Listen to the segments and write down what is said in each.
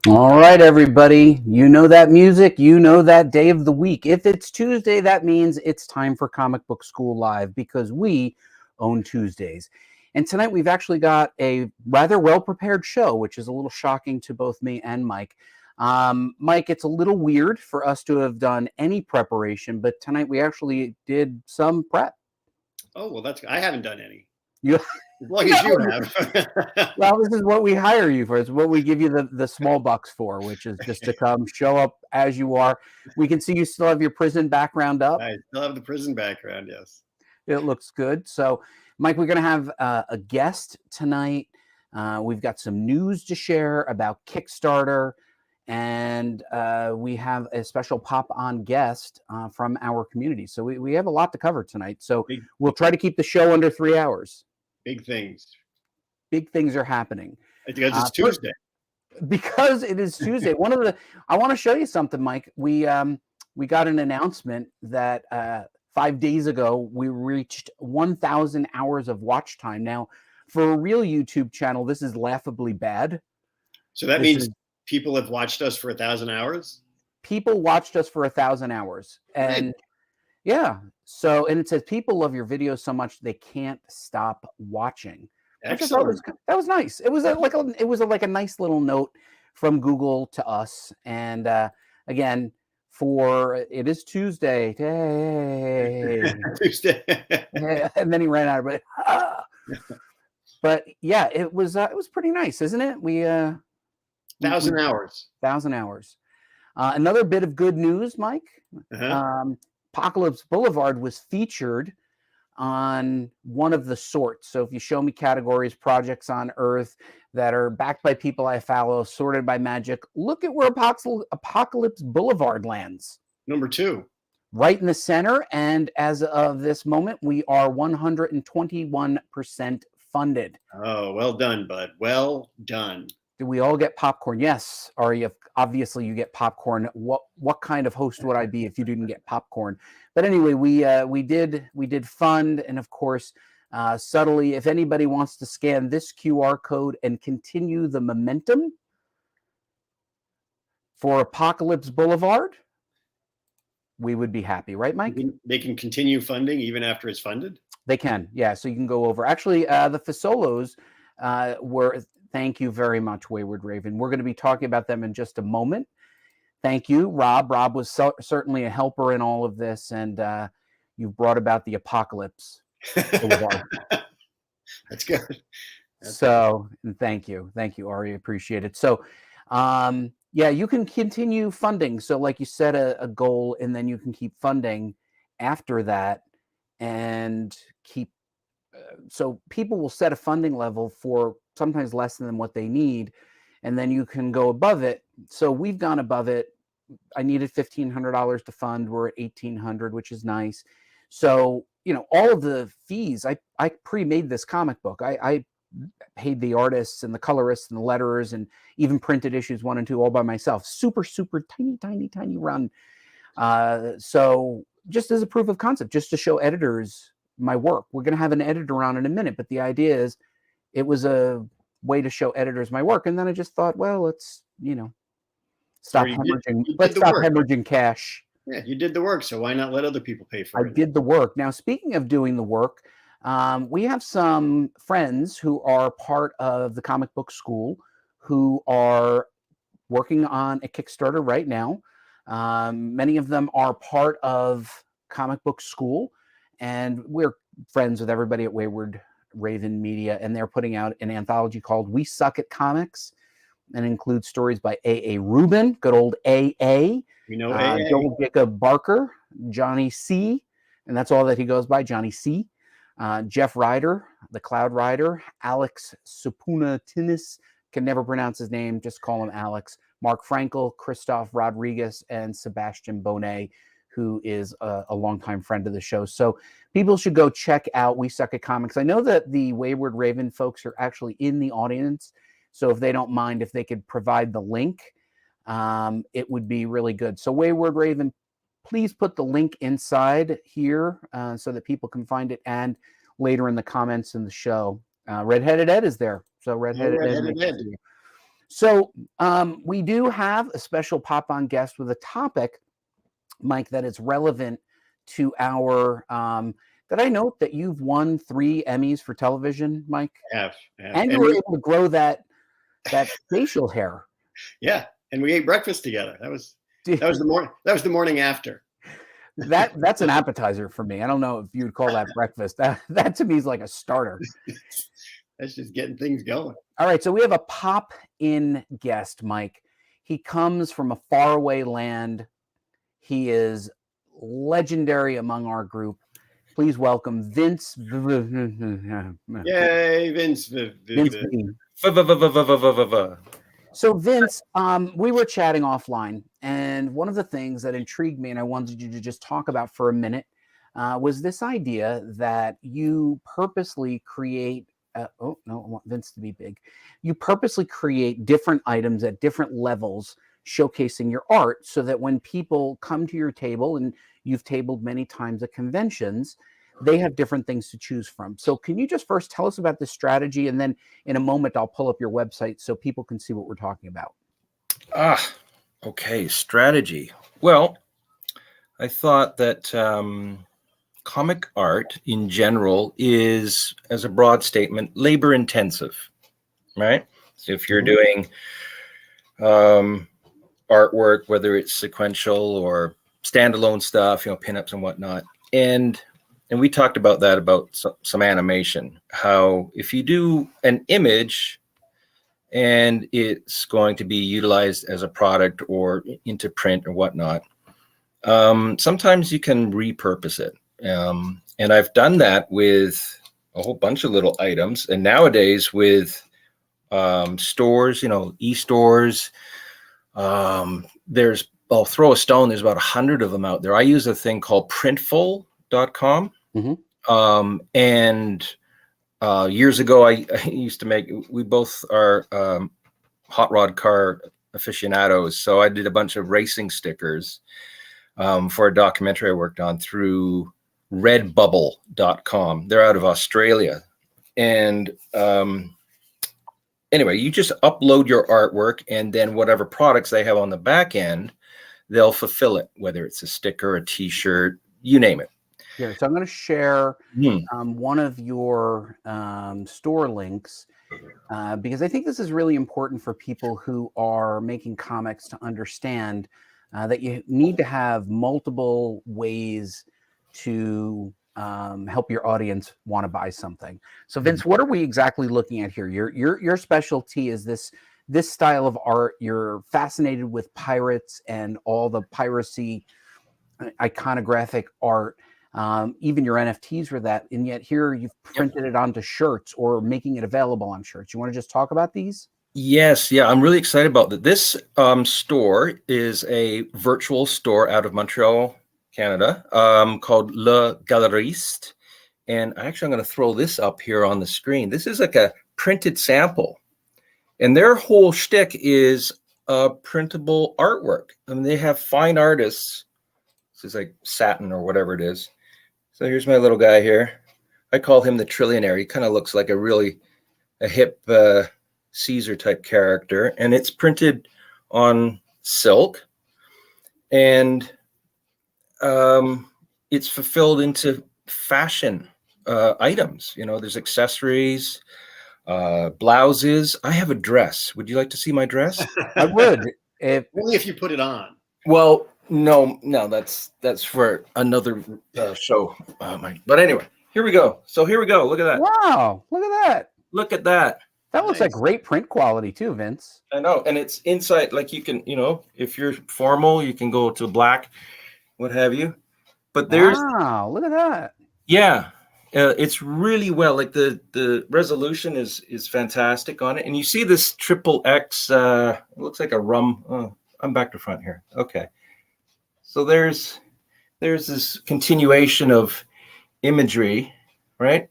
All right, everybody. You know that music. You know that day of the week. If it's Tuesday, that means it's time for Comic Book School Live because we own Tuesdays. And tonight we've actually got a rather well-prepared show, which is a little shocking to both me and Mike. Mike, it's a little weird for us to have done any preparation, but tonight we actually did some prep. Oh, well, I haven't done any. You, As long as you have. well, this is what we hire you for. It's what we give you the small bucks for, which is just to come show up as you are. We can see you still have your prison background up. I still have the prison background, yes. It looks good. So, Mike, we're going to have a guest tonight. We've got some news to share about Kickstarter, and we have a special pop-on guest from our community. So we have a lot to cover tonight. So we'll try to keep the show under 3 hours. Big things. Big things are happening. Because it's Tuesday. Because it is Tuesday. I want to show you something, Mike. We got an announcement that 5 days ago we reached 1,000 hours of watch time. Now, for a real YouTube channel, this is laughably bad. So that means people have watched us for 1,000 hours? People watched us for 1,000 hours. And yeah. So, and it says people love your videos so much they can't stop watching. Excellent. That was nice. It was like a nice little note from Google to us. And again, it is Tuesday. Hey. Tuesday. And then he ran out of it. But yeah, it was pretty nice, isn't it? 1,000 hours. 1,000 hours. Another bit of good news, Mike. Apocalypse Boulevard was featured on one of the sorts. So if you show me categories, projects on Earth that are backed by people I follow, sorted by magic, look at where Apocalypse Boulevard lands. Number 2. Right in the center. And as of this moment, we are 121% funded. Oh, well done, bud. Well done. Do we all get popcorn? Yes, Ari, obviously you get popcorn. What kind of host would I be if you didn't get popcorn? But anyway, we did fund, and of course, subtly, if anybody wants to scan this QR code and continue the momentum for Apocalypse Boulevard, we would be happy, right, Mike? They can continue funding even after it's funded? They can, yeah. So you can go over. Actually, the Fasolos were... Thank you very much, Wayward Raven. We're going to be talking about them in just a moment. Thank you, Rob. Rob was certainly a helper in all of this, and you brought about the apocalypse. That's good. And thank you, Ari. Appreciate it. So, yeah, you can continue funding. So, like you set a goal, and then you can keep funding after that, and keep. So people will set a funding level for sometimes less than what they need, and then you can go above it. So we've gone above it. I needed $1,500 to fund. We're at $1,800, which is nice. So, all of the fees, I pre-made this comic book. I paid the artists and the colorists and the letterers and even printed issues 1 and 2 all by myself. Super, super tiny run. So just as a proof of concept, just to show editors my work. We're going to have an editor on in a minute, but the idea is it was a way to show editors my work. And then I just thought, well, let's, stop hemorrhaging cash. Yeah, you did the work, so why not let other people pay for it? I did the work. Now, speaking of doing the work, we have some friends who are part of the comic book school who are working on a Kickstarter right now. Many of them are part of Comic Book School, and we're friends with everybody at Wayward Raven Media, and they're putting out an anthology called We Suck at Comics, and includes stories by A.A. Rubin, good old A.A. We know A.A. Joel Jacob Barker, Johnny C., and that's all that he goes by, Johnny C. Jeff Ryder, the Cloud Rider, Alex Sapunatinis, can never pronounce his name, just call him Alex, Mark Frankel, Christoph Rodriguez, and Sebastian Bonet, who is a longtime friend of the show. So people should go check out We Suck at Comics. I know that the Wayward Raven folks are actually in the audience, so if they don't mind, if they could provide the link, it would be really good. So Wayward Raven, please put the link inside here so that people can find it, and later in the comments in the show. Redheaded Ed is there. So Redheaded Ed. So we do have a special pop-on guest with a topic, Mike, that is relevant to our. Did I note that you've won 3 Emmys for television, Mike? I have. And you were able to grow that facial hair. Yeah, and we ate breakfast together. That was the morning. That was the morning after. That's an appetizer for me. I don't know if you would call that breakfast. That to me is like a starter. That's just getting things going. All right, so we have a pop-in guest, Mike. He comes from a faraway land. He is legendary among our group. Please welcome Vince. Yay, Vince. Vince B. So Vince, we were chatting offline, and one of the things that intrigued me and I wanted you to just talk about for a minute was this idea that you purposely create oh no, I want Vince to be big. You purposely create different items at different levels, showcasing your art, so that when people come to your table, and you've tabled many times at conventions, they have different things to choose from. So can you just first tell us about this strategy, and then in a moment I'll pull up your website so people can see what we're talking about. Okay, strategy. Well, I thought that comic art in general is, as a broad statement, labor intensive, right? So if you're doing artwork, whether it's sequential or standalone stuff, pinups and whatnot, and we talked about that, about some animation, how if you do an image and it's going to be utilized as a product or into print or whatnot, sometimes you can repurpose it. And I've done that with a whole bunch of little items. And nowadays with stores, e-stores, I'll throw a stone. There's about 100 of them out there. I use a thing called printful.com. Mm-hmm. And years ago, I used to we both are hot rod car aficionados. So I did a bunch of racing stickers for a documentary I worked on through redbubble.com. They're out of Australia. And anyway, you just upload your artwork, and then whatever products they have on the back end, they'll fulfill it, whether it's a sticker, a t-shirt, you name it. Here, so I'm going to share one of your store links because I think this is really important for people who are making comics to understand that you need to have multiple ways to help your audience want to buy something. So Vince, what are we exactly looking at here? Your specialty is this style of art. You're fascinated with pirates and all the piracy iconographic art. Even your NFTs were that, and yet here you've printed it onto shirts or making it available on shirts. You want to just talk about these? Yes. Yeah. I'm really excited about that. This store is a virtual store out of Montreal, Canada, called Le Galeriste. And actually, I'm going to throw this up here on the screen. This is like a printed sample. And their whole shtick is printable artwork. I mean, they have fine artists. This is like satin or whatever it is. So here's my little guy here. I call him the Trillionaire. He kind of looks like a hip Caesar type character. And it's printed on silk. And it's fulfilled into fashion items. There's accessories, blouses. I have a dress. Would you like to see my dress? I would. Only if you put it on. Well, no, that's for another show. But anyway, here we go. So here we go. Look at that. Wow, look at that. Look at that. That looks like great print quality too, Vince. I know. And it's inside, like you can, if you're formal, you can go to black, what have you. But there's, wow, look at that. Yeah. It's really well, like the resolution is fantastic on it. And you see this XXX, it looks like a rum. Oh, I'm back to front here. Okay. So there's this continuation of imagery, right?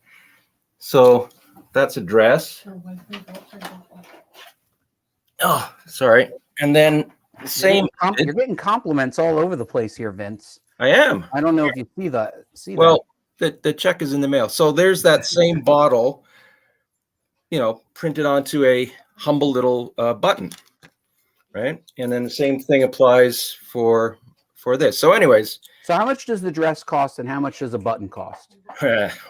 So that's a dress. Oh, sorry. And then the same. You're getting compliments all over the place here, Vince. I am. I don't know if you see that. Well, the check is in the mail. So there's that same bottle, printed onto a humble little button, right? And then the same thing applies for this. So anyways, So how much does the dress cost and how much does a button cost?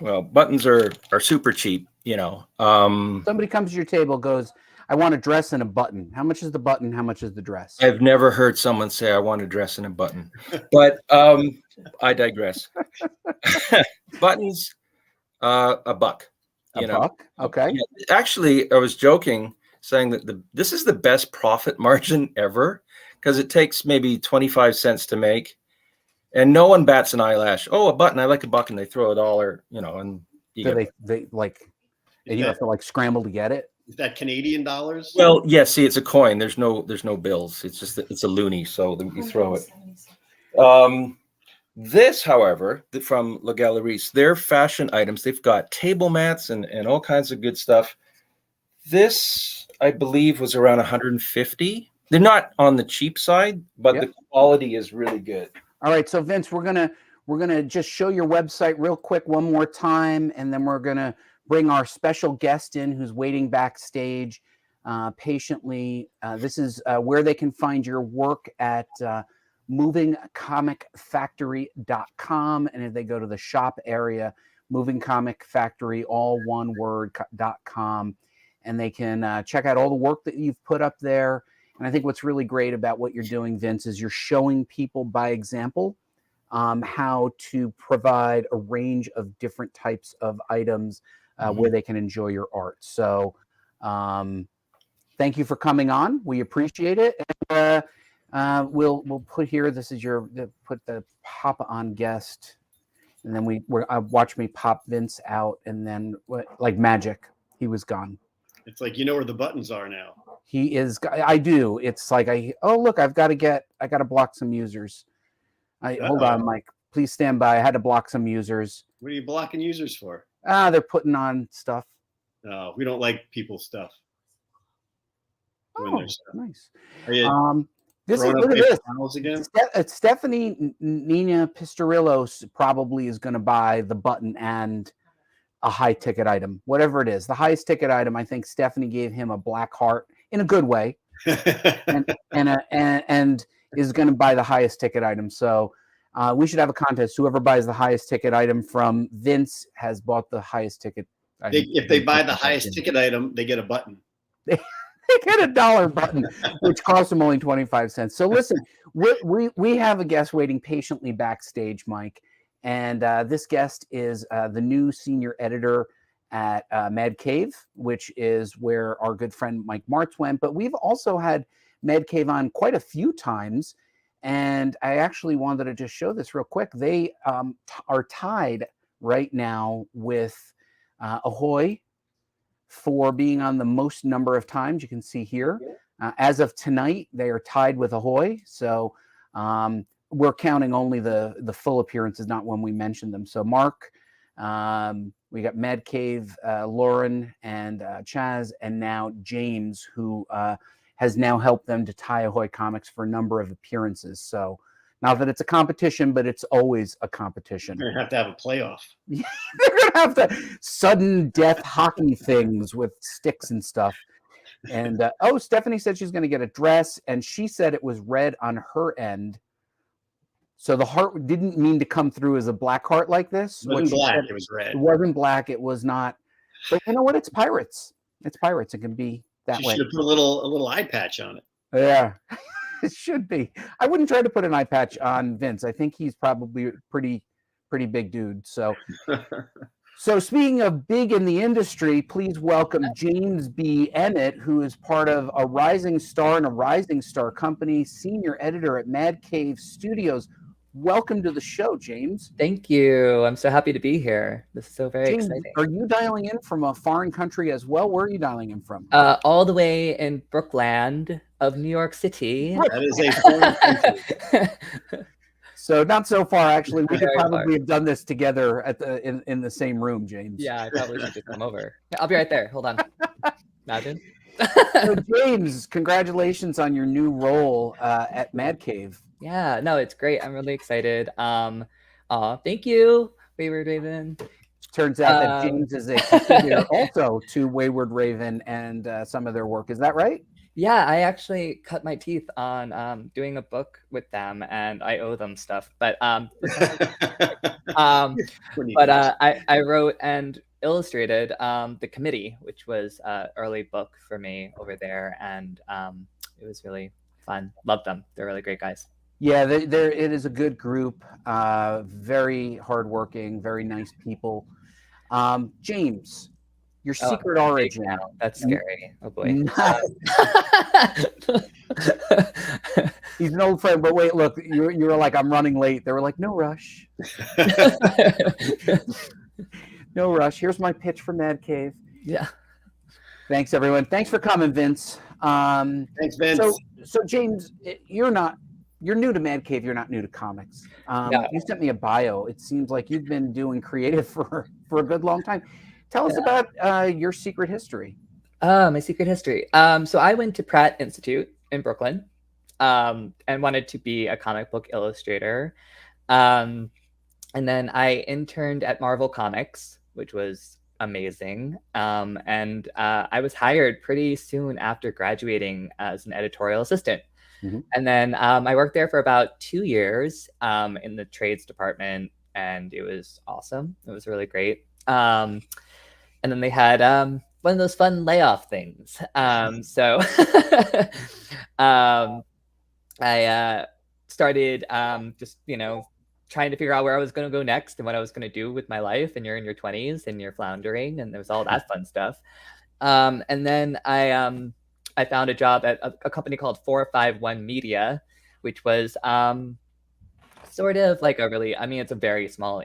well, buttons are super cheap, you know. Somebody comes to your table, goes, I want a dress and a button. How much is the button? How much is the dress? I've never heard someone say I want a dress and a button, but I digress. Buttons, a buck. A buck? Okay. Yeah. Actually, I was joking saying that this is the best profit margin ever because it takes maybe 25 cents to make. And no one bats an eyelash. Oh, a button. I like a buck, and they throw $1, you know, and they like, and you have to like scramble to get it. Is that Canadian dollars? Well, yeah. See, it's a coin. There's no bills. It's just it's a loonie, so you throw it. This, however, from La Galeries, their fashion items. They've got table mats and all kinds of good stuff. This, I believe, was around 150. They're not on the cheap side, but the quality is really good. All right, so Vince, we're gonna just show your website real quick one more time, and then we're gonna bring our special guest in who's waiting backstage patiently. This is where they can find your work at movingcomicfactory.com, and if they go to the shop area, Moving Comic Factory, all one word, .com, and they can check out all the work that you've put up there. And I think what's really great about what you're doing, Vince, is you're showing people by example how to provide a range of different types of items where they can enjoy your art. So thank you for coming on. We appreciate it. And, we'll put here, this is put the pop on guest. And then watch me pop Vince out, and then like magic, he was gone. It's like, you know where the buttons are now. He is. I do. It's like look, I got to block some users. Hold on, Mike. Please stand by. I had to block some users. What are you blocking users for? They're putting on stuff. No, we don't like people's stuff. Oh, nice. Look at this. Again? Stephanie Nina Pistorillo probably is going to buy the button and a high ticket item, whatever it is. The highest ticket item, I think Stephanie gave him a black heart in a good way, and is going to buy the highest ticket item. So we should have a contest. Whoever buys the highest ticket item from Vince has bought the highest ticket item. If they buy the highest ticket item, they get a button. They get $1 button, which costs them only 25 cents. So listen, we have a guest waiting patiently backstage, Mike. And this guest is the new senior editor at Mad Cave, which is where our good friend Mike Martz went. But we've also had Mad Cave on quite a few times. And I actually wanted to just show this real quick. They are tied right now with Ahoy for being on the most number of times. You can see here. As of tonight, they are tied with Ahoy. So we're counting only the full appearances, not when we mention them. So Mark, we got Mad Cave, Lauren, and Chaz, and now James, who has now helped them to tie Ahoy Comics for a number of appearances. So not that it's a competition, but it's always a competition. They're going to have a playoff. They're going to have the sudden death hockey things with sticks and stuff. And Stephanie said she's going to get a dress, and she said it was red on her end. So the heart didn't mean to come through as a black heart like this. It wasn't black, it was red. It wasn't black, it was not. But you know what? It's pirates. It's pirates. It can be that way. Should have put a little eye patch on it. Yeah, it should be. I wouldn't try to put an eye patch on Vince. I think he's probably a pretty big dude. So speaking of big in the industry, please welcome James B. Emmett, who is part of a Rising Star and a Rising Star Company, senior editor at Mad Cave Studios. Welcome to the show, James. Thank you. I'm so happy to be here. This is so very exciting. Are you dialing in from a foreign country as well? Where are you dialing in from? All the way in Brookland of New York City. That is a foreign country. So not so far, actually. We could probably have done this together at in the same room, James. Yeah, I probably should just come over. I'll be right there. Hold on. Imagine. So James, congratulations on your new role at Mad Cave. Yeah, no, it's great. I'm really excited. Thank you, Wayward Raven. Turns out that James is a contributor also to Wayward Raven and some of their work. Is that right? Yeah, I actually cut my teeth on doing a book with them, and I owe them stuff. But I wrote and illustrated The Committee, which was an early book for me over there, and it was really fun. Love them. They're really great guys. Yeah, it is a good group. Very hardworking, very nice people. James, your secret origin. That's scary. Oh boy. He's an old friend, but wait, look, you were like, I'm running late. They were like, no rush. No rush. Here's my pitch for Mad Cave. Yeah. Thanks, everyone. Thanks for coming, Vince. Thanks, Vince. So James, you're new to Mad Cave. You're not new to comics. You sent me a bio. It seems like you've been doing creative for a good long time. Tell us about your secret history. My secret history. So I went to Pratt Institute in Brooklyn and wanted to be a comic book illustrator. And then I interned at Marvel Comics, which was amazing. And I was hired pretty soon after graduating as an editorial assistant. Mm-hmm. And then I worked there for about 2 years in the trades department, and it was awesome. It was really great. And then they had one of those fun layoff things. So I started just, trying to figure out where I was going to go next and what I was going to do with my life. And you're in your 20s and you're floundering, and there was all that fun stuff. And then I found a job at a company called 451 Media, which was sort of like it's a very small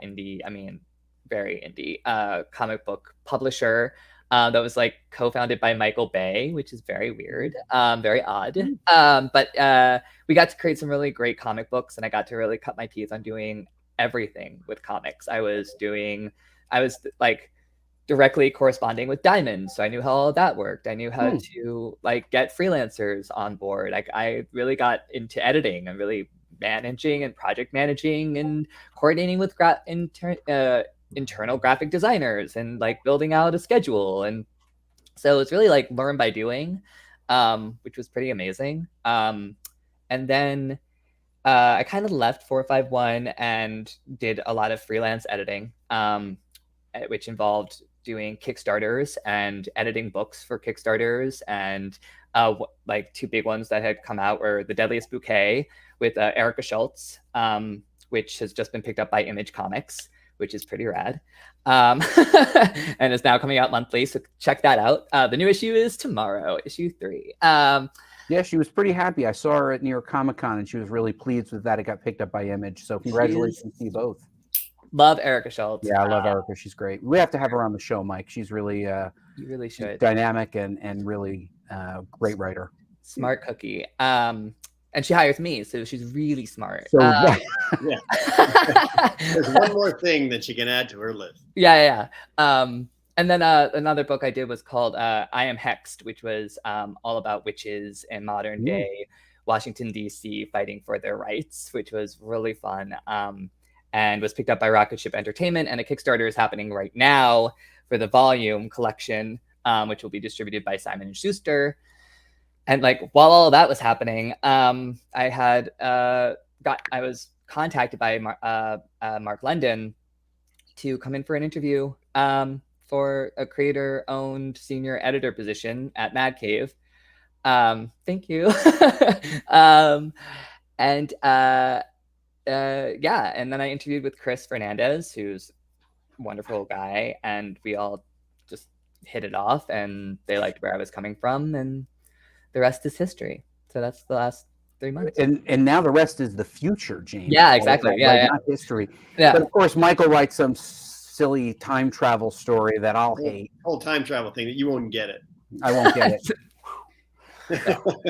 very indie comic book publisher that was like co-founded by Michael Bay, which is very weird, very odd. But we got to create some really great comic books, and I got to really cut my teeth on doing everything with comics. I was like directly corresponding with Diamond, so I knew how all of that worked. I knew how to like get freelancers on board. Like I really got into editing and really managing and project managing and coordinating with internal graphic designers and like building out a schedule. And so it's really like learn by doing, which was pretty amazing. And then I kind of left 451 and did a lot of freelance editing, which involved doing Kickstarters and editing books for Kickstarters. And like two big ones that had come out were The Deadliest Bouquet with Erica Schultz, which has just been picked up by Image Comics, which is pretty rad, and is now coming out monthly. So check that out. The new issue is tomorrow, issue 3. Yeah, she was pretty happy. I saw her at New York Comic Con, and she was really pleased with that. It got picked up by Image. So congratulations to you both. Love Erica Schultz. Yeah, I love Erica. She's great. We have to have her on the show, Mike. She's really, you really should. Dynamic and really great writer. Smart cookie. And she hires me, so she's really smart. So, yeah. There's one more thing that she can add to her list. Yeah. And then another book I did was called I Am Hexed, which was all about witches in modern day Washington, D.C. fighting for their rights, which was really fun. And was picked up by Rocket Ship Entertainment, and a Kickstarter is happening right now for the volume collection, which will be distributed by Simon & Schuster. And like while all of that was happening, I was contacted by Mark London to come in for an interview for a creator-owned senior editor position at Mad Cave. Thank you. And then I interviewed with Chris Fernandez, who's a wonderful guy, and we all just hit it off, and they liked where I was coming from, and the rest is history. So that's the last 3 months. And now the rest is the future, James. Yeah, exactly. Yeah. Not history. Yeah. But of course, Michael writes some silly time travel story that I'll hate. Whole time travel thing that you won't get it. I won't get it.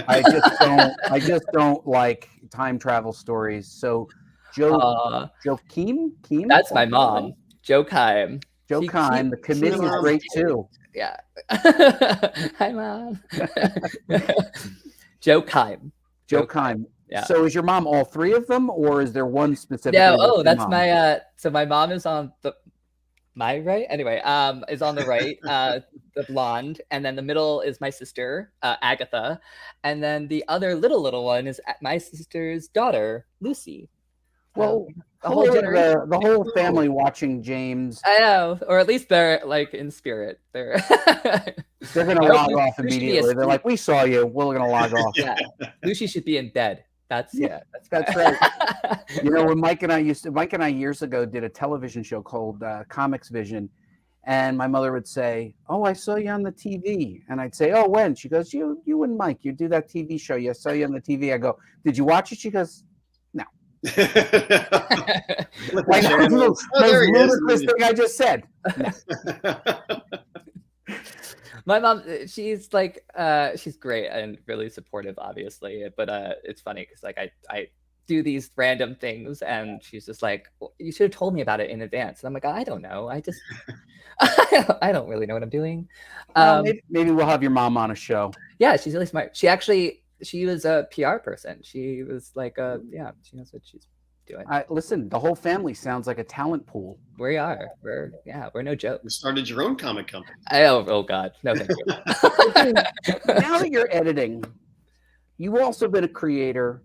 I just don't like time travel stories. So Joe Keem? That's my mom. Joe Keim. Joe Keim. The committee is great too. Yeah. Hi, Mom. Joe Keim. Joe Keim. Yeah. So is your mom all three of them, or is there one specific? Yeah. Oh, that's mom? So my mom is on my right anyway is on the right, the blonde, and then the middle is my sister, Agatha, and then the other little one is my sister's daughter, Lucy. Well, the whole generation. the whole family watching James. I know, or at least they're like in spirit. They're They're gonna log off immediately. They're like, "We saw you. We're gonna log off." Yeah, Lucy should be in bed. That's right. You know, when Mike and I years ago did a television show called Comics Vision, and my mother would say, "Oh, I saw you on the TV," and I'd say, "Oh, when?" She goes, "You and Mike, you do that TV show. I saw you on the TV." I go, "Did you watch it?" She goes, "No." Like, most ludicrous thing I just said. No. My mom, she's like, she's great and really supportive, obviously. But it's funny because like I do these random things, and she's just like, well, "You should have told me about it in advance." And I'm like, "I don't know. I just, I don't really know what I'm doing." Maybe we'll have your mom on a show. Yeah, she's really smart. She was a PR person. She was like, she knows what she's doing. Listen, the whole family sounds like a talent pool. We are. We're no joke. You started your own comic company. Oh God, no thank you. Now that you're editing, you've also been a creator.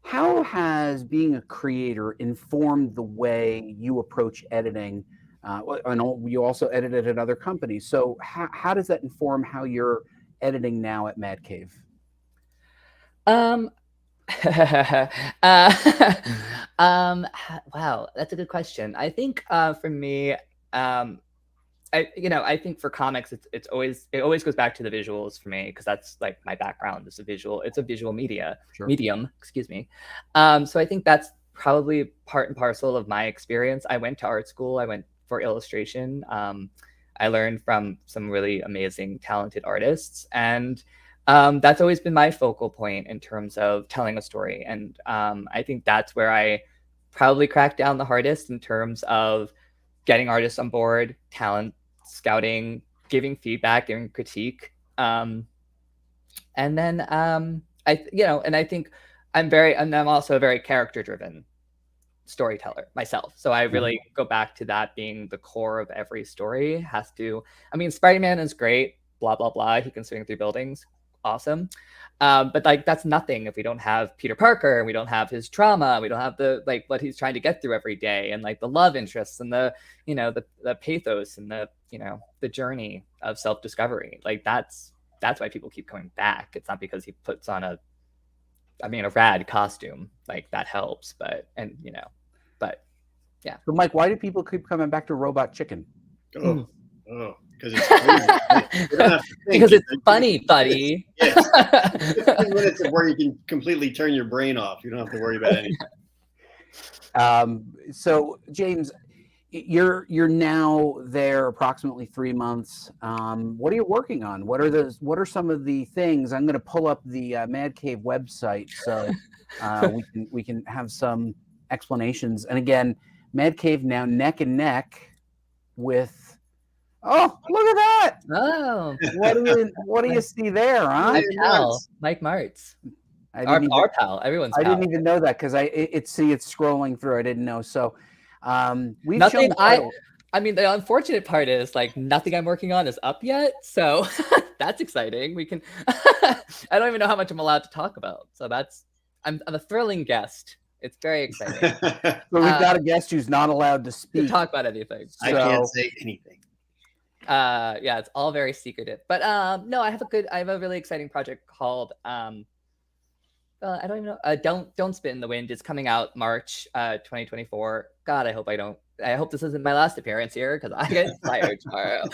How has being a creator informed the way you approach editing? I know you also edited at other companies. So how does that inform how you're editing now at Mad Cave? Wow, that's a good question. I think for me, I think for comics, it always goes back to the visuals for me, because that's like my background. It's a visual medium, excuse me. So I think that's probably part and parcel of my experience. I went to art school. I went for illustration. I learned from some really amazing, talented artists, and that's always been my focal point in terms of telling a story. And I think that's where I probably cracked down the hardest in terms of getting artists on board, talent scouting, giving feedback, giving critique. And then I think I'm also a very character-driven storyteller myself. So I really go back to that being the core of every story. Spider-Man is great, blah, blah, blah. He can swing through buildings. Awesome. But like, that's nothing if we don't have Peter Parker, and we don't have his trauma, we don't have the like what he's trying to get through every day, and like the love interests, and the pathos, and the journey of self-discovery. Like that's why people keep coming back. It's not because he puts on a rad costume. Like that helps, but yeah. So Mike, why do people keep coming back to Robot Chicken? Because it's crazy. Because it's funny, buddy. Yes. 15 minutes of where you can completely turn your brain off. You don't have to worry about anything. So James, you're now there approximately 3 months. What are you working on? What are some of the things? I'm going to pull up the Mad Cave website so we can have some explanations. And again, Mad Cave now neck and neck with. Oh, look at that! Oh, what do you see there, huh? My pal, Mike Martz. Our pal, everyone's pal. I didn't even know that because it's scrolling through. I didn't know. So we've nothing. shown The unfortunate part is like nothing I'm working on is up yet. So that's exciting. We can. I don't even know how much I'm allowed to talk about. So I'm a thrilling guest. It's very exciting. So we've got a guest who's not allowed to speak. To talk about anything. I can't say anything. It's all very secretive. But no, I have a really exciting project called I don't even know. Don't Spit in the Wind is coming out March 2024. God, I hope this isn't my last appearance here, because I get fired tomorrow.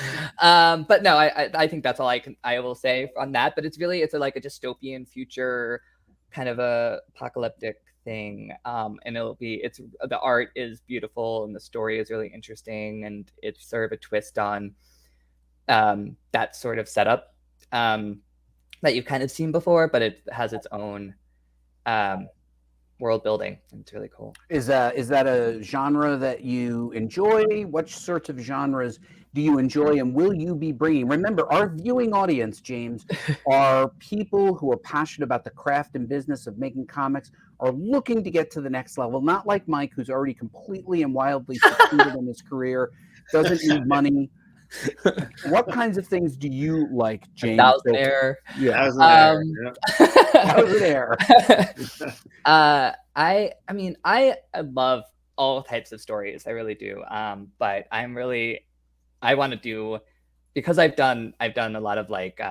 But no, I think that's all I will say on that. But it's a dystopian future, kind of a apocalyptic thing. And the art is beautiful, and the story is really interesting, and it's sort of a twist on that sort of setup that you've kind of seen before, but it has its own world building. It's really cool. Is that a genre that you enjoy? What sorts of genres do you enjoy, and will you be bringing? Remember, our viewing audience, James, are people who are passionate about the craft and business of making comics. are looking to get to the next level, not like Mike, who's already completely and wildly succeeded in his career, doesn't need money. What kinds of things do you like, James? Thousandaire. Yeah, Thousandaire. I mean, I love all types of stories. I really do. But I want to do, because I've done a lot of like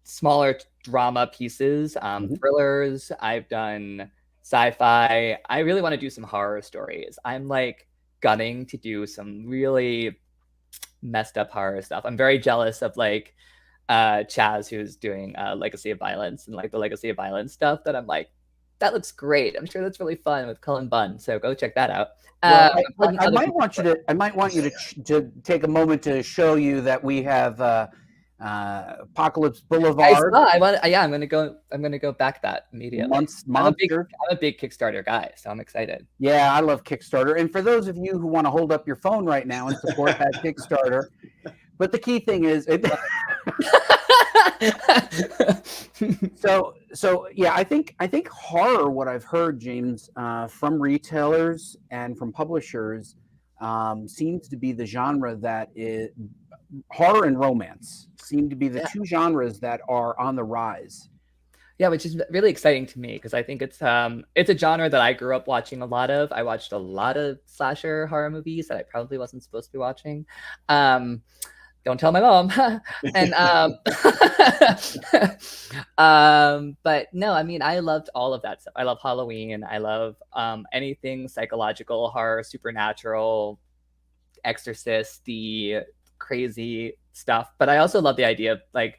smaller drama pieces, thrillers. I've done sci-fi. I really want to do some horror stories. I'm like gunning to do some really messed up horror stuff. I'm very jealous of like Chaz, who's doing Legacy of Violence and like the Legacy of Violence stuff, that I'm like, that looks great. I'm sure that's really fun with Cullen Bunn. So go check that out. Well, I might want you to take a moment to show you that we have Apocalypse Boulevard. I'm gonna go back that immediately. I'm a big Kickstarter guy, so I'm excited. Yeah, I love Kickstarter. And for those of you who want to hold up your phone right now and support that Kickstarter, but the key thing is so yeah, I think horror, what I've heard, James, from retailers and from publishers, seems to be the genre that is horror and romance seem to be the two genres that are on the rise. Yeah, which is really exciting to me, because I think it's a genre that I grew up watching a lot of. I watched a lot of slasher horror movies that I probably wasn't supposed to be watching. Don't tell my mom. And but no, I mean, I loved all of that stuff. I love Halloween. I love anything psychological, horror, supernatural, Exorcist, the crazy stuff. But I also love the idea of like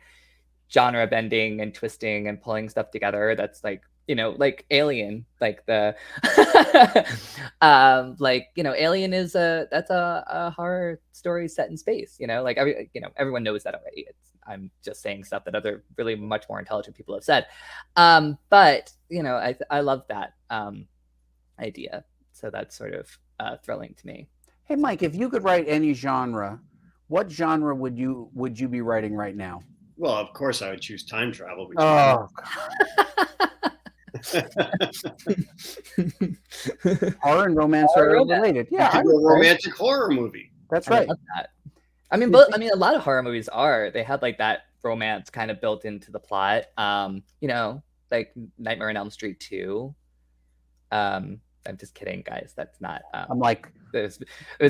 genre bending and twisting and pulling stuff together. That's like, like Alien, like the Alien is a horror story set in space. Like everyone knows that already. I'm just saying stuff that other really much more intelligent people have said. But I love that idea. So that's sort of thrilling to me. Hey, Mike, if you could write any genre, what genre would you be writing right now? Well, of course, I would choose time travel. Oh, horror and romance are related. Yeah, a romantic horror movie. That's right. I love that. I mean, a lot of horror movies they have like that romance kind of built into the plot. Like Nightmare on Elm Street 2. I'm just kidding, guys. That's not. I'm like, it's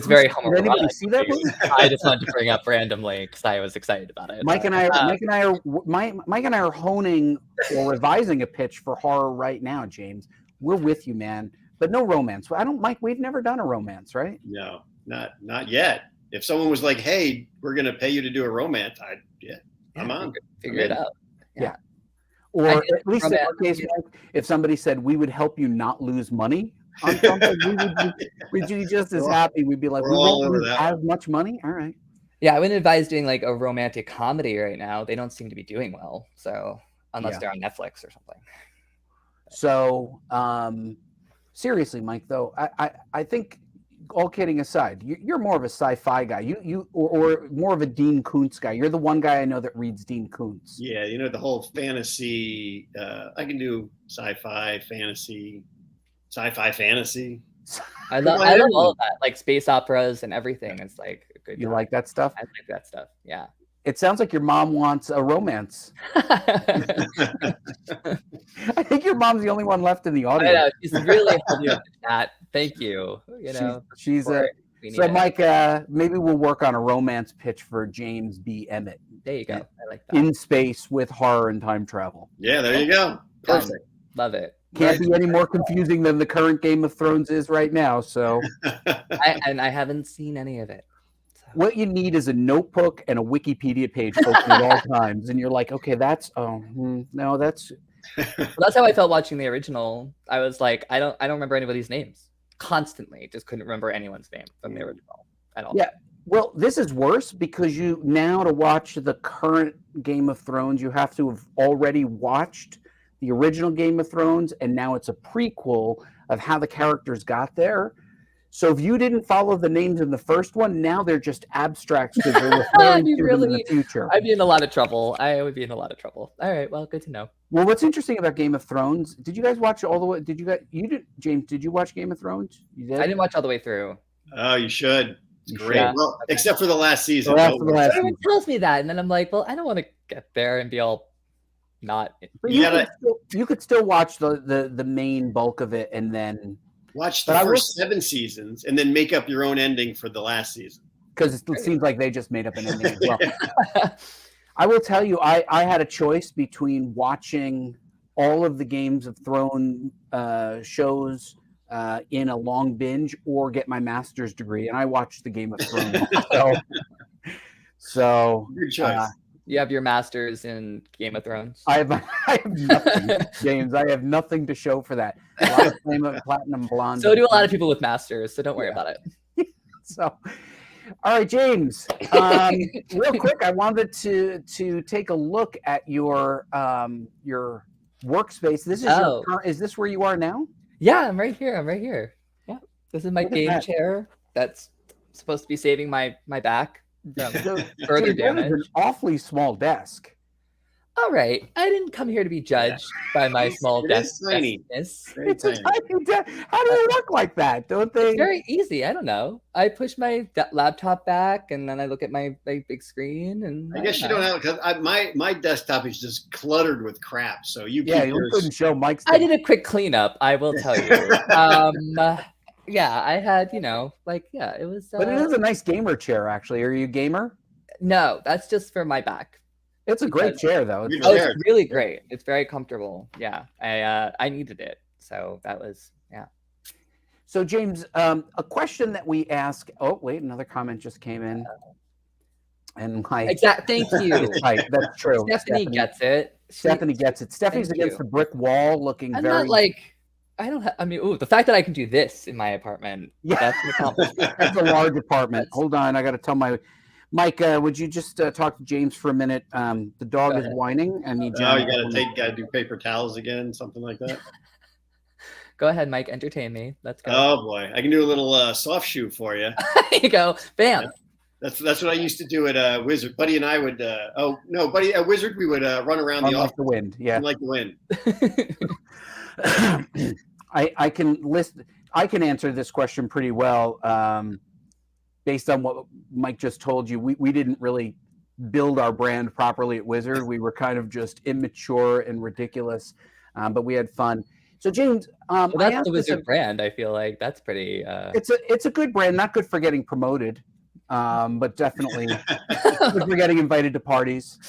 very homoerotic. Did anybody see that movie? I just wanted to bring up randomly because I was excited about it. Mike and I are honing or revising a pitch for horror right now, James. We're with you, man. But no romance. Mike, we've never done a romance, right? No, not yet. If someone was like, "Hey, we're going to pay you to do a romance," I'm on. Figure it out. Yeah. Or at least in our case, Mike, if somebody said we would help you not lose money on something, we'd be just as happy. We'd be like, we won't lose as much money. All right. Yeah, I wouldn't advise doing like a romantic comedy right now. They don't seem to be doing well. So unless they're on Netflix or something. So seriously, Mike, though, I think, all kidding aside, you're more of a sci-fi guy. Or more of a Dean Koontz guy. You're the one guy I know that reads Dean Koontz. Yeah, the whole fantasy. I can do sci-fi, fantasy. I love all of that, like space operas and everything. It's like good. You like that stuff? I like that stuff. Yeah. It sounds like your mom wants a romance. I think your mom's the only one left in the audience. I know, she's really heavy with that. Thank you. She's so Mike, maybe we'll work on a romance pitch for James B. Emmett. There you go. I like that. In space with horror and time travel. Yeah, there you go. Perfect. Love it. Can't be any more confusing than the current Game of Thrones is right now. So, I haven't seen any of it. So. What you need is a notebook and a Wikipedia page open at all times, and you're like, okay, that's no, that's. Well, that's how I felt watching the original. I was like, I don't remember anybody's names. Constantly, just couldn't remember anyone's name from the original at all. Yeah. Well, this is worse because to watch the current Game of Thrones, you have to have already watched the original Game of Thrones, and now it's a prequel of how the characters got there. So if you didn't follow the names in the first one, now they're just abstracts because they're referring to them in the future. I'd be in a lot of trouble. I would be in a lot of trouble. All right, well, good to know. Well, what's interesting about Game of Thrones? Did you guys watch all the way? James? Did you watch Game of Thrones? You did. I didn't watch all the way through. Oh, you should. It's You great. should. Well, except for the last season. Everyone tells me that, and then I'm like, well, I don't want to get there and be all not. But you could still watch the main bulk of it and then watch the first 7 seasons and then make up your own ending for the last season. Because it seems like they just made up an ending as well. I will tell you, I had a choice between watching all of the Games of Thrones shows in a long binge or get my master's degree, and I watched the Game of Thrones. So good choice. You have your master's in Game of Thrones. I have nothing, James. I have nothing to show for that. A lot of platinum blonde. So do a lot of people with masters. So don't worry about it. So, all right, James. Real quick, I wanted to take a look at your workspace. This is is this where you are now? Yeah, I'm right here. Yeah, this is my game chair. That's supposed to be saving my back from further damage. An awfully small desk. All right, I didn't come here to be judged by my small desk. Tiny. It's a tiny desk. How do they look like that? Don't they? It's very easy. I don't know. I push my laptop back, and then I look at my big screen. And I guess you don't have, because my desktop is just cluttered with crap. So you couldn't show Mike's. I did a quick cleanup. I will tell you. Yeah, I had, it was. But it is a nice gamer chair, actually. Are you a gamer? No, that's just for my back. It's a great chair, though. It's really great. It's very comfortable. Yeah, I needed it, so that was So James, a question that we ask. Oh wait, another comment just came in. And thank you. Right, that's true. Stephanie gets it. Stephanie gets it. Stephanie's against the brick wall, looking I'm very. Not like. I don't have. I mean, the fact that I can do this in my apartment. Yeah, that's an accomplishment. That's a large apartment. Hold on, I got to tell Mike. Would you just talk to James for a minute? The dog is whining. I need. Oh, you got to do paper towels again, something like that. Go ahead, Mike. Entertain me. Let's go. Oh boy, I can do a little soft shoe for you. There you go. Bam. Yeah. That's what I used to do at Wizard. Buddy and I would. Buddy at Wizard, we would run around the office. Like the wind. Yeah. Like the wind. I can answer this question pretty well based on what Mike just told you. We didn't really build our brand properly at Wizard. We were kind of just immature and ridiculous, but we had fun. So James, that's the Wizard brand. I feel like that's pretty. It's a good brand, not good for getting promoted, but definitely good for getting invited to parties.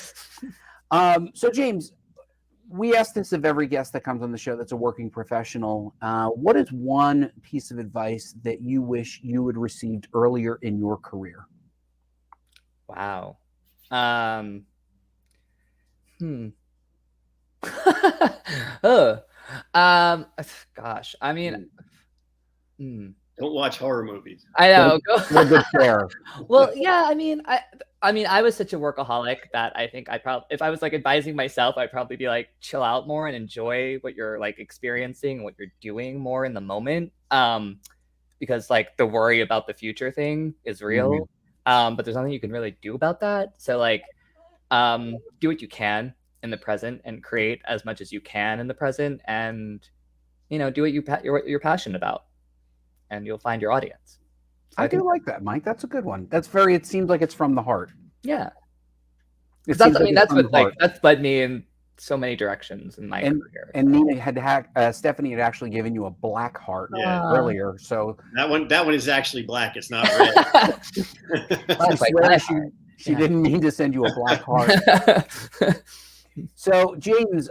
So James, we ask this of every guest that comes on the show that's a working professional. What is one piece of advice that you wish you had received earlier in your career? Wow. Gosh. I mean, don't watch horror movies. I know. Good care. Well, yeah. I mean, I was such a workaholic that I think if I was like advising myself, I'd probably be like, chill out more and enjoy what you're like experiencing, what you're doing more in the moment. Because like the worry about the future thing is real. But there's nothing you can really do about that. So like, do what you can in the present and create as much as you can in the present, and do what you're passionate about, and you'll find your audience. I do like that, Mike. That's a good one. It seems like it's from the heart. Yeah. That's led me in so many directions in my career. And Nina Stephanie had actually given you a black heart earlier. So that one is actually black. It's not red. She didn't mean to send you a black heart. So James,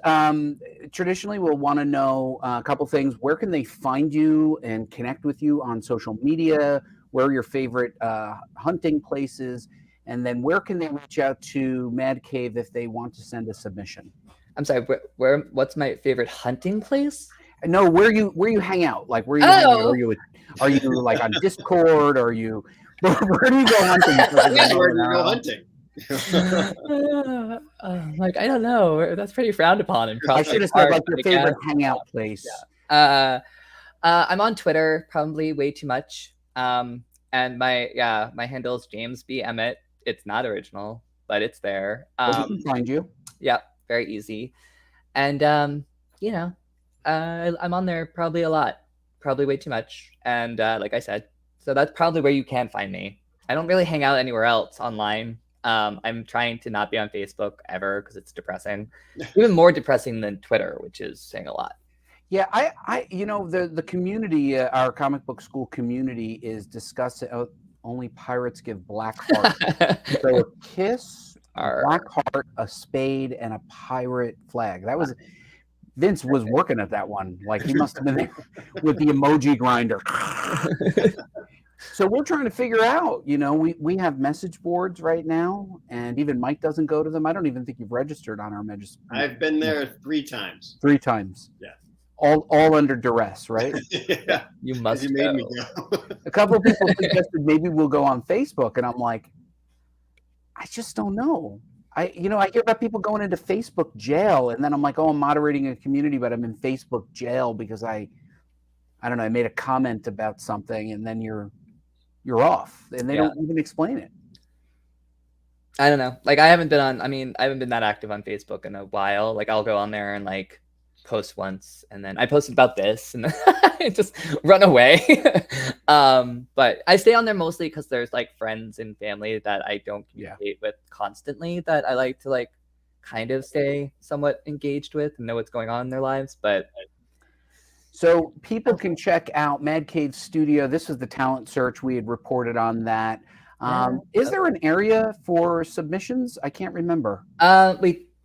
traditionally we'll want to know a couple things. Where can they find you and connect with you on social media? Where are your favorite hunting places? And then where can they reach out to Mad Cave if they want to send a submission? I'm sorry, what's my favorite hunting place? No, where you hang out? Like where you are you like on Discord? Where do you go hunting? Where do you go hunting? Like I don't know. That's pretty frowned upon. I should have said like your favorite hangout place. Yeah. I'm on Twitter, probably way too much. And my handle is James B. Emmett. It's not original, but it's there. But we can find you. Yeah, very easy. And you know, I'm on there probably a lot, probably way too much. And like I said, so that's probably where you can find me. I don't really hang out anywhere else online. I'm trying to not be on Facebook ever because it's depressing, even more depressing than Twitter, which is saying a lot. Yeah, the community, our comic book school community is discussing only pirates give black hearts. So a kiss, a black heart, a spade, and a pirate flag. That was Vince was working at that one. Like he must have been there with the emoji grinder. So we're trying to figure out, we have message boards right now, and even Mike doesn't go to them. I don't even think you've registered on our message. I've been there 3 times. 3 times. Yeah. All under duress, right? Yeah. You must You made me go. A couple of people suggested maybe we'll go on Facebook, and I'm like, I just don't know. I hear about people going into Facebook jail, and then I'm like, oh, I'm moderating a community, but I'm in Facebook jail because I don't know, I made a comment about something, and then you're off, and they don't even explain it. I don't know. Like I haven't been that active on Facebook in a while. Like I'll go on there and like post once, and then I posted about this, and then I just run away. But I stay on there mostly because there's like friends and family that I don't communicate with constantly that I like to like kind of stay somewhat engaged with and know what's going on in their lives. But so people can check out Mad Cave Studio. This was the talent search. We had reported on that. Is there an area for submissions? I can't remember.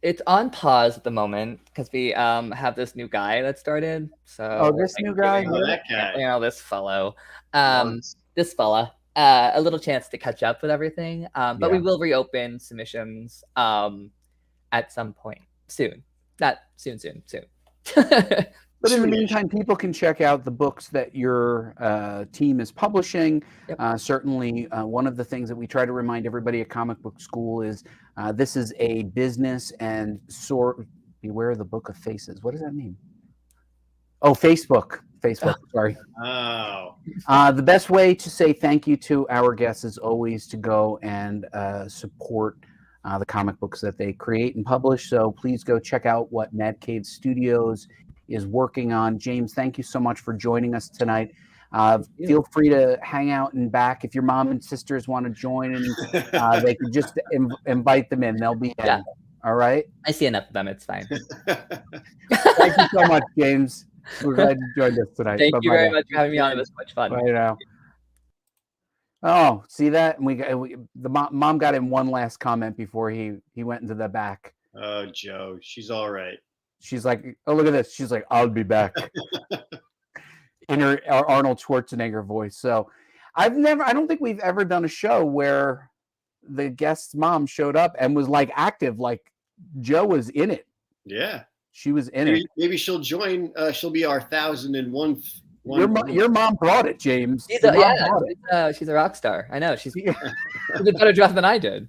It's on pause at the moment because we have this new guy that started. So this new guy, that guy. This fellow, a little chance to catch up with everything. But we will reopen submissions at some point soon. Not soon. But in the meantime, people can check out the books that your team is publishing. Yep. Certainly, one of the things that we try to remind everybody at Comic Book School is this is a business, and beware of the book of faces. What does that mean? Oh, Facebook, sorry. Oh. The best way to say thank you to our guests is always to go and support the comic books that they create and publish. So please go check out what Mad Cave Studios is working on. James, thank you so much for joining us tonight. Feel free to hang out and back. If your mom and sisters want to join, and they can just invite them in. They'll be in. Yeah. All right. I see enough of them. It's fine. Thank you so much, James. We're glad you joined us tonight. Thank you very much for having me on. It was so much fun. Bye now. Oh, see that? And the mom got in one last comment before he went into the back. Oh, Joe, she's all right. She's like, oh, look at this. She's like, I'll be back. In her Arnold Schwarzenegger voice. So I don't think we've ever done a show where the guest's mom showed up and was like active, like Joe was in it. Yeah. She was in it. Maybe she'll join. She'll be our 1001th. Your mom brought it, James. She's a rock star. I know. She did a better job than I did.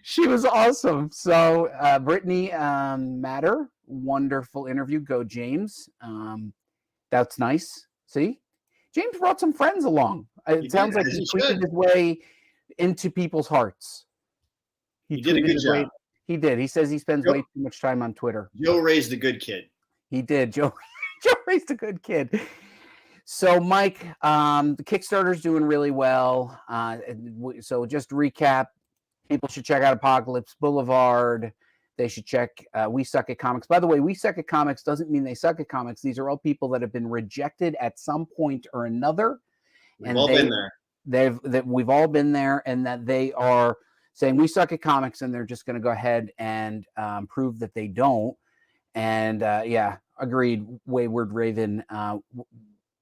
She was awesome. So Brittany Matter, wonderful interview. Go James. That's nice. See, James brought some friends along. It sounds like he tweeted his way into people's hearts. He did a good job. He did. He says he spends way too much time on Twitter. Joe raised a good kid. He did. Joe raised a good kid. So, Mike, the Kickstarter's doing really well. So just to recap, people should check out Apocalypse Boulevard. They should check We Suck at Comics. By the way, We Suck at Comics doesn't mean they suck at comics. These are all people that have been rejected at some point or another. We've all been there. We've all been there, and that they are saying we suck at comics, and they're just going to go ahead and prove that they don't. And agreed. Wayward Raven.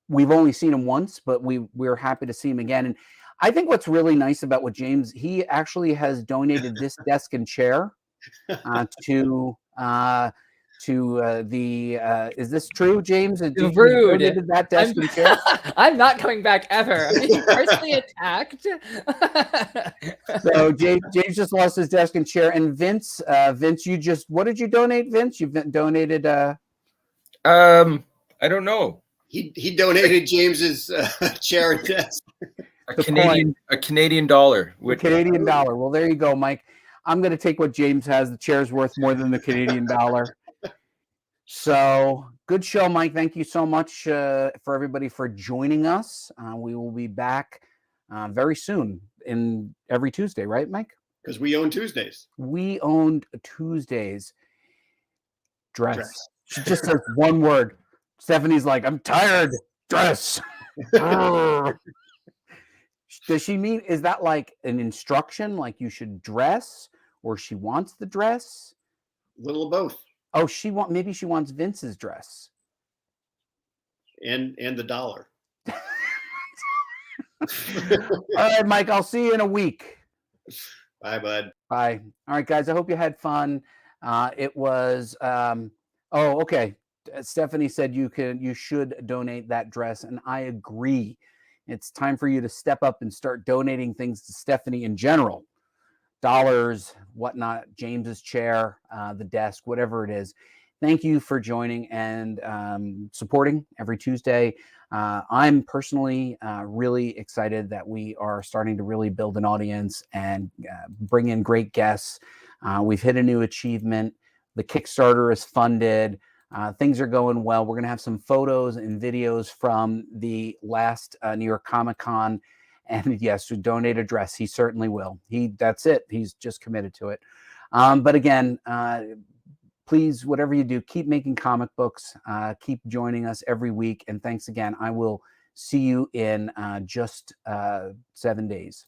We've only seen him once, but we're happy to see him again. And I think what's really nice about what James, he actually has donated this desk and chair to the. Is this true, James? Rude. That desk and chair? I'm not coming back ever. I'm being personally attacked. So James just lost his desk and chair, and Vince, what did you donate, Vince? You've donated. I don't know. He donated James's chair and desk. A Canadian dollar. Canadian dollar. Well, there you go, Mike. I'm going to take what James has. The chair's worth more than the Canadian dollar. So good show, Mike. Thank you so much for everybody for joining us. We will be back very soon in every Tuesday, right, Mike? Because we own Tuesdays. We owned Tuesdays. Dress. She just says one word. Stephanie's like, I'm tired. Dress. Does she mean, is that like an instruction? Like you should dress, or she wants the dress? Little of both. Oh, maybe she wants Vince's dress. And the dollar. All right, Mike, I'll see you in a week. Bye, bud. Bye. All right, guys, I hope you had fun. It was, okay. Stephanie said you should donate that dress, and I agree. It's time for you to step up and start donating things to Stephanie in general. Dollars, whatnot, James's chair, the desk, whatever it is. Thank you for joining and supporting every Tuesday. I'm personally really excited that we are starting to really build an audience and bring in great guests. We've hit a new achievement. The Kickstarter is funded. Things are going well. We're going to have some photos and videos from the last New York Comic Con. And yes, to donate a dress, he certainly will. That's it. He's just committed to it. But again, please, whatever you do, keep making comic books. Keep joining us every week. And thanks again. I will see you in just 7 days.